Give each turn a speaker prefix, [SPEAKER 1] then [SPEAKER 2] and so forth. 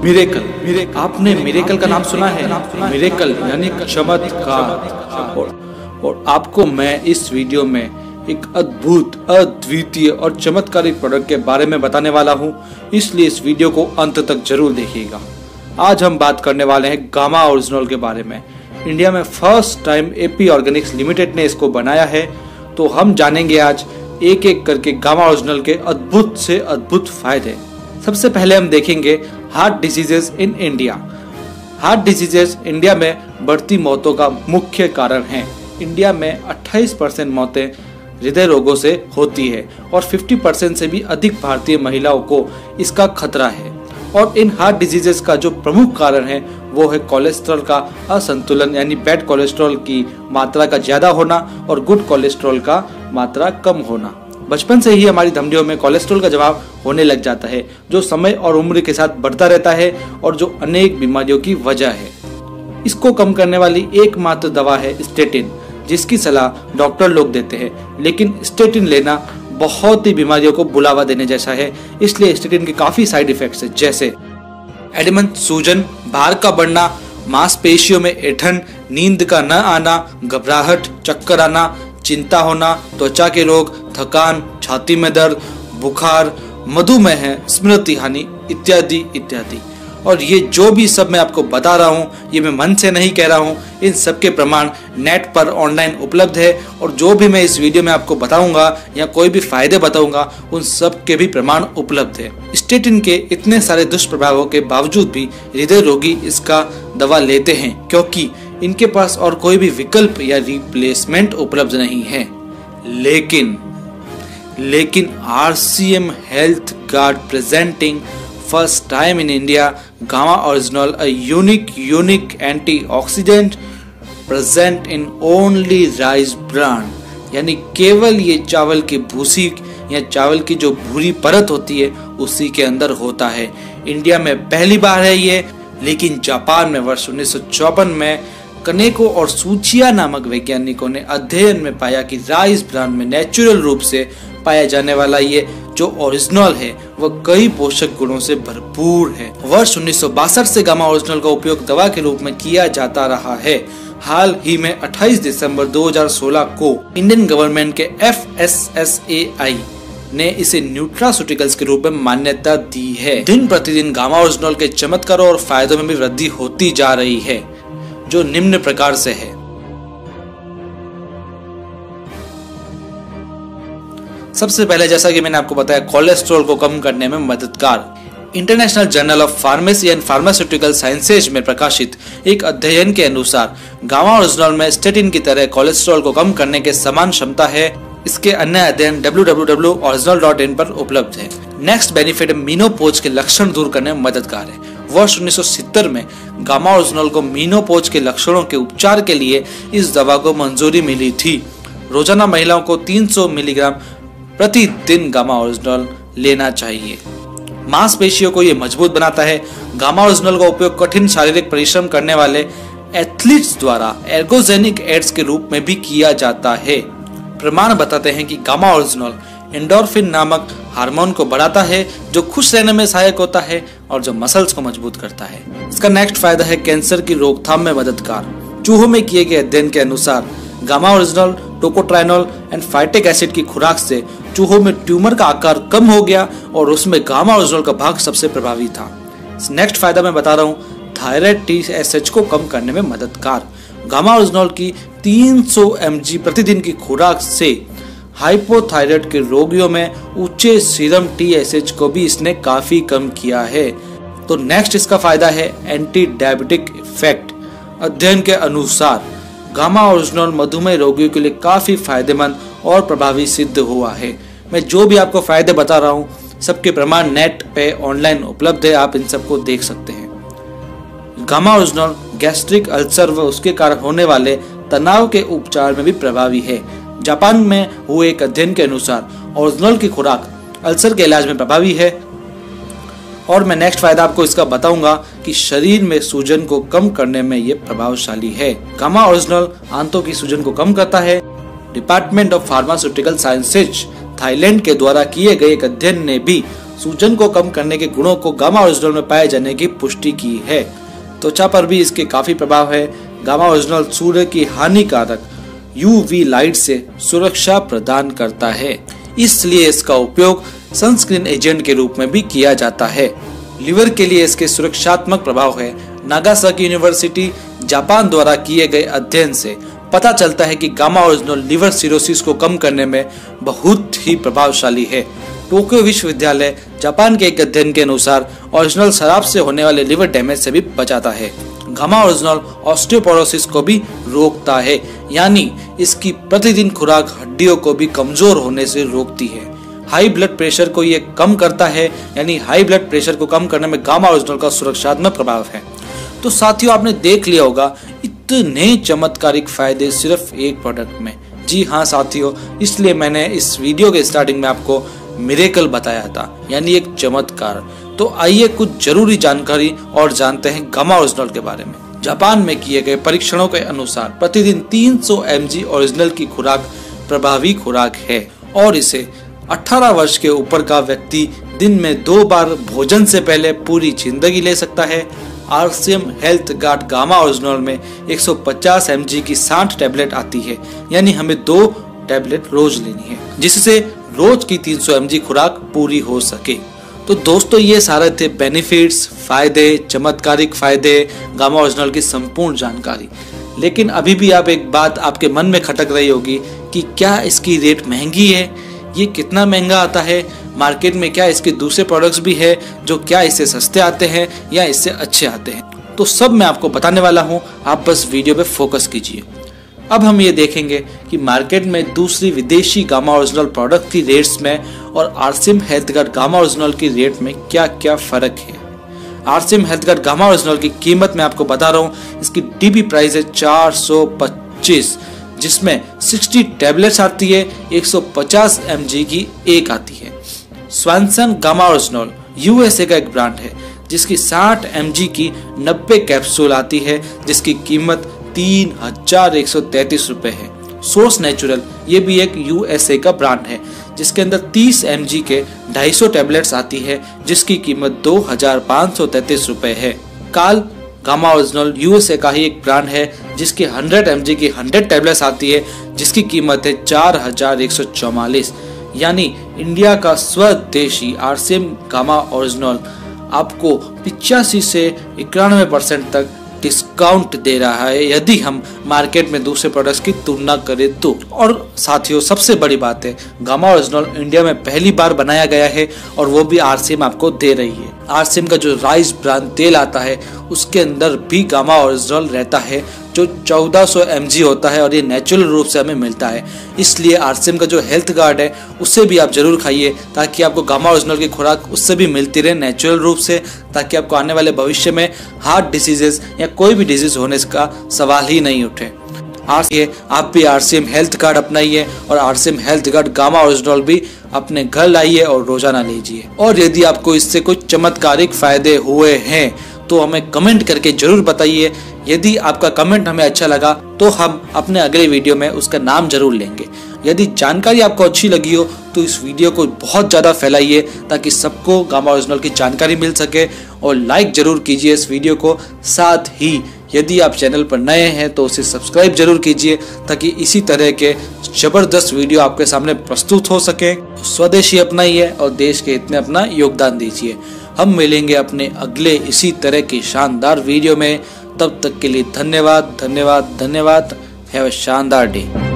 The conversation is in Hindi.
[SPEAKER 1] मिरेकल, आपने मिरेकल का नाम सुना है? मिरेकल यानी चमत्कार। और आपको मैं इस वीडियो में एक अद्भुत, अद्वितीय और चमत्कारिक प्रोडक्ट के बारे में बताने वाला हूं, इसलिए इस वीडियो को अंत तक जरूर देखिएगा। आज हम बात करने वाले हैं गामा ओरिजिनल के बारे में। इंडिया में first time AP Organics limited ने इसको बनाया है, तो हम जानेंगे आज एक एक करके गामा ओरिजिनल के अद्भुत से अद्भुत फायदे। सबसे पहले हम देखेंगे heart diseases in India. Heart diseases India में बढ़ती मौतों का मुख्य कारण है। इंडिया में 28% मौतें हृदय रोगों से होती है और 50% से भी अधिक भारतीय महिलाओं को इसका खतरा है। और इन हार्ट डिजीजेस का जो प्रमुख कारण है वो है कोलेस्ट्रॉल का असंतुलन, यानी बैड कोलेस्ट्रॉल की मात्रा का ज्यादा होना और गुड कोलेस्ट्रॉल का मात्रा कम होना। बचपन से ही हमारी धमनियों में कोलेस्ट्रॉल का जमाव होने लग जाता है, जो समय और उम्र के साथ बढ़ता रहता है और जो अनेक बीमारियों की वजह है। इसको कम करने वाली एकमात्र दवा है स्टेटिन, जिसकी सलाह डॉक्टर लोग देते हैं, लेकिन स्टेटिन लेना बहुत ही बीमारियों को बुलावा देने जैसा है। इसलिए स्टेटिन के काफी साइड इफेक्ट्स हैं, जैसे एडिमन, सूजन, भार का बढ़ना, मांसपेशियों में ऐंठन, नींद का न आना, घबराहट, चक्कर आना, चिंता होना, त्वचा के रोग, थकान, छाती में दर्द, बुखार, मधुमेह, स्मृति हानि इत्यादि इत्यादि। और ये जो भी सब मैं आपको बता रहा हूँ, ये मैं मन से नहीं कह रहा हूँ, इन सब के प्रमाण नेट पर ऑनलाइन उपलब्ध है। और जो भी मैं इस वीडियो में आपको बताऊंगा या कोई भी फायदे बताऊंगा, उन सब के भी प्रमाण उपलब्ध है। स्टेटिन के इतने सारे दुष्प्रभावों के बावजूद भी हृदय रोगी इसका दवा लेते हैं, क्योंकि इनके पास और कोई भी विकल्प या रिप्लेसमेंट उपलब्ध नहीं है। लेकिन RCM health guard presenting first time in India gamma original, a unique antioxidant present in only rice bran, यानी केवल ये चावल की भूसी या चावल की जो भूरी परत होती है उसी के अंदर होता है। इंडिया में पहली बार है ये, लेकिन जापान में वर्ष 1954 में कनेको और सूचिया नामक वैज्ञानिकों ने अध्ययन में पाया कि राइस ब्रान में नेचुरल रूप से पाया जाने वाला ये जो ओरिजिनल है वह कई पोषक गुणों से भरपूर है। वर्ष 1962 से गामा ओरिजिनल का उपयोग दवा के रूप में किया जाता रहा है। हाल ही में 28 दिसंबर 2016 को इंडियन गवर्नमेंट के FSSAI ने इसे न्यूट्रास्यूटिकल्स के रूप में मान्यता दी है। दिन प्रतिदिन गामा ओरिजिनल के चमत्कारों और फायदों में भी वृद्धि होती जा रही है, जो निम्न प्रकार से है। सबसे पहले, जैसा कि मैंने आपको बताया, कोलेस्ट्रॉल को कम करने में मददगार। International journal of pharmacy and pharmaceutical sciences में प्रकाशित एक अध्ययन के अनुसार गामा ओरिजिनल में स्टेटिन की तरह कोलेस्ट्रॉल को कम करने के समान क्षमता है। इसके अन्य अध्ययन www.original.in पर उपलब्ध है। नेक्स्ट बेनिफिट, मीनोपॉज के लक्षण दूर करने में मददगार है। वर्ष 1970 में गामा ओरिजिनल को मीनोपॉज के लक्षणों के उपचार के लिए इस दवा को मंजूरी मिली थी। रोजाना महिलाओं को 300 मिलीग्राम प्रतिदिन गामा ओरिजिनल लेना चाहिए। मांसपेशियों को ये मजबूत बनाता है। गामा ओरिजिनल का उपयोग कठिन शारीरिक परिश्रम करने वाले एथलीट्स द्वारा एर्गोजेनिक एड्स के रूप में भी किया जाता है। प्रमाण बताते हैं कि गामा ओरिजिनल एंडोर्फिन नामक हार्मोन को बढ़ाता है, जो खुश रहने में सहायक होता है और जो मसल्स को मजबूत करता है। इसका नेक्स्ट फायदा है कैंसर की रोकथाम में मददगार। चूहों में किए गए अध्ययन के अनुसार gamma oryzanol, tocotrienol and phytic acid की खुराक से चूहों में ट्यूमर का आकार कम हो गया और उसमें गामा ओरिजिनल का भाग सबसे प्रभावी था। नेक्स्ट फायदा मैं बता रहा हूँ, थायराइड TSH को कम करने में मददगार। गामा ओरिजिनल की 300 mg प्रतिदिन की खुराक से हाइपोथायराइड के रोगियों में ऊंचे सीरम TSH को भी इसने काफी कम किया है। तो नेक्स्ट इसका फायदा है एंटी डायबिटिक इफेक्ट। अध्ययन के अनुसार गामा ओरिजिनल मधुमेह रोगियों के लिए काफी फायदेमंद और प्रभावी सिद्ध हुआ है। मैं जो भी आपको फायदे बता रहा हूँ, सबके प्रमाण नेट पे ऑनलाइन उपलब्ध है, आप इन सबको देख सकते हैं। गामा ओरिजिनल गैस्ट्रिक अल्सर व उसके कारण होने वाले तनाव के उपचार में भी प्रभावी है। जापान में हुए एक अध्ययन के अनुसार ओरिजिनल की खुराक अल्सर के इलाज में प्रभावी है। और मैं नेक्स्ट फायदा आपको इसका बताऊंगा कि शरीर में सूजन को कम करने में ये प्रभावशाली है। गामा ओरिजिनल आंतों की सूजन को कम करता है। Department of pharmaceutical sciences Thailand के द्वारा किए गए एक अध्ययन ने भी सूजन को कम करने के गुणों को गामा ओरिजिनल में पाए जाने की पुष्टि की है। त्वचा पर भी इसके काफी प्रभाव है। गामा ओरिजिनल सूर्य की हानिकारक यूवी लाइट से सुरक्षा प्रदान करता है, इसलिए इसका उपयोग सनस्क्रीन एजेंट के रूप में भी किया जाता है। लिवर के लिए इसके सुरक्षात्मक प्रभाव है। नागासाकी यूनिवर्सिटी जापान द्वारा किए गए अध्ययन से पता चलता है कि गामा ओरिजिनल लिवर सिरोसिस को कम करने में बहुत ही प्रभावशाली है। टोक्यो विश्वविद्यालय जापान के एक अध्ययन के अनुसार ओरिजिनल शराब से होने वाले लिवर डैमेज से भी बचाता है। गामा ओरिजिनल ऑस्टियोपोरोसिस को भी रोकता है, यानी इसकी प्रतिदिन खुराक हड्डियों को भी कमजोर होने से रोकती है। हाई ब्लड प्रेशर को ये कम करता है, यानी हाई ब्लड प्रेशर को कम करने में गामा ओरिजिनल का सुरक्षात्मक प्रभाव है। तो साथियों, आपने देख लिया होगा इतने चमत्कारिक फायदे सिर्फ एक प्रोडक्ट में। जी हाँ साथियों, इसलिए मैंने इस वीडियो के स्टार्टिंग में आपको मिरेकल बताया था, यानी एक चमत्कार। तो आइए कुछ जरूरी जानकारी और जानते हैं गामा ओरिजिनल के बारे में। जापान में किए गए परीक्षणों के अनुसार प्रतिदिन 300 mg ओरिजिनल की खुराक प्रभावी खुराक है और इसे 18 वर्ष के ऊपर का व्यक्ति दिन में 2 बार भोजन से पहले पूरी जिंदगी ले सकता है। RCM health guard gamma original में 150 mg की 60 टैबलेट आती है, यानी हमें 2 टैबलेट रोज लेनी है, जिससे रोज की 300 mg खुराक पूरी हो सके। तो दोस्तों, ये सारे थे बेनिफिट्स, फायदे, चमत्कारिक फायदे, गामा ओरिजिनल की संपूर्ण जानकारी। लेकिन अभी भी आप एक बात आपके मन में खटक रही होगी कि क्या इसकी रेट महंगी है, ये कितना महंगा आता है, मार्केट में क्या इसके दूसरे प्रोडक्ट्स भी है जो क्या इससे सस्ते आते हैं या इससे अच्छे आते हैं। तो सब मैं आपको बताने वाला हूँ, आप बस वीडियो पे फोकस कीजिए। अब हम ये देखेंगे कि मार्केट में दूसरी विदेशी गामा ओरिजिनल प्रोडक्ट की रेट्स में और RCM health guard gamma original की रेट में क्या क्या फर्क है। RCM health guard gamma original की कीमत मैं आपको बता रहा हूँ, इसकी डीपी प्राइस है 425, जिसमें 60 टैबलेट्स आती है, 150 mg की एक आती है। स्वानसन गामा ओरिजिनल यूएसए का एक ब्रांड है, जिसकी 60 mg की 90 कैप्सूल आती है, जिसकी कीमत 3133 रुपए है। सोर्स नेचुरल ये भी एक यूएसए का ब्रांड है, जिसके अंदर 30 mg के 250 टैबलेट्स आती है, जिसकी कीमत 2533 रुपए है। काल गामा ओरिजिनल यूएसए का ही एक ब्रांड है, जिसकी 100 mg की 100 टैबलेट्स आती है, जिसकी कीमत है 4144, यानी इंडिया का स्वदेशी आरसीएम गामा ओरिजिनल आपको 85 से 91% तक डिस्काउंट दे रहा है, यदि हम मार्केट में दूसरे प्रोडक्ट्स की तुलना करें तो। और साथियों, सबसे बड़ी बात है, गामा ओरिजिनल इंडिया में पहली बार बनाया गया है और वो भी आरसीएम आपको दे रही है। आरसीएम का जो राइस ब्रांड तेल आता है, उसके अंदर भी गामा ओरिजिनल रहता है, जो 1400 mg होता है और ये नेचुरल रूप से हमें मिलता है। इसलिए आरसीएम का जो हेल्थ गार्ड है, उससे भी आप जरूर खाइए, ताकि आपको गामा ओरिजिनल की खुराक उससे भी मिलती रहे नेचुरल रूप से, ताकि आपको आने वाले भविष्य में हार्ट डिसीजेस या कोई भी डिजीज होने का सवाल ही नहीं उठे। आप भी आरसीएम हेल्थ कार्ड अपनाइए और RCM health card gamma original भी अपने घर लाइए और रोजाना लीजिए। और यदि आपको इससे कुछ चमत्कारिक फायदे हुए हैं तो हमें कमेंट करके जरूर बताइए। यदि आपका कमेंट हमें अच्छा लगा तो हम अपने अगले वीडियो में उसका नाम जरूर लेंगे। यदि जानकारी आपको अच्छी लगी हो तो इस वीडियो को बहुत ज़्यादा फैलाइए, ताकि सबको गामा ओरिजिनल की जानकारी मिल सके, और लाइक जरूर कीजिए इस वीडियो को। साथ ही यदि आप चैनल पर नए हैं तो उसे सब्सक्राइब जरूर कीजिए, ताकि इसी तरह के जबरदस्त वीडियो आपके सामने प्रस्तुत हो सके। स्वदेशी अपनाइए और देश के हित में अपना योगदान दीजिए। हम मिलेंगे अपने अगले इसी तरह की शानदार वीडियो में। तब तक के लिए धन्यवाद, धन्यवाद, धन्यवाद। हैव अ शानदार डे।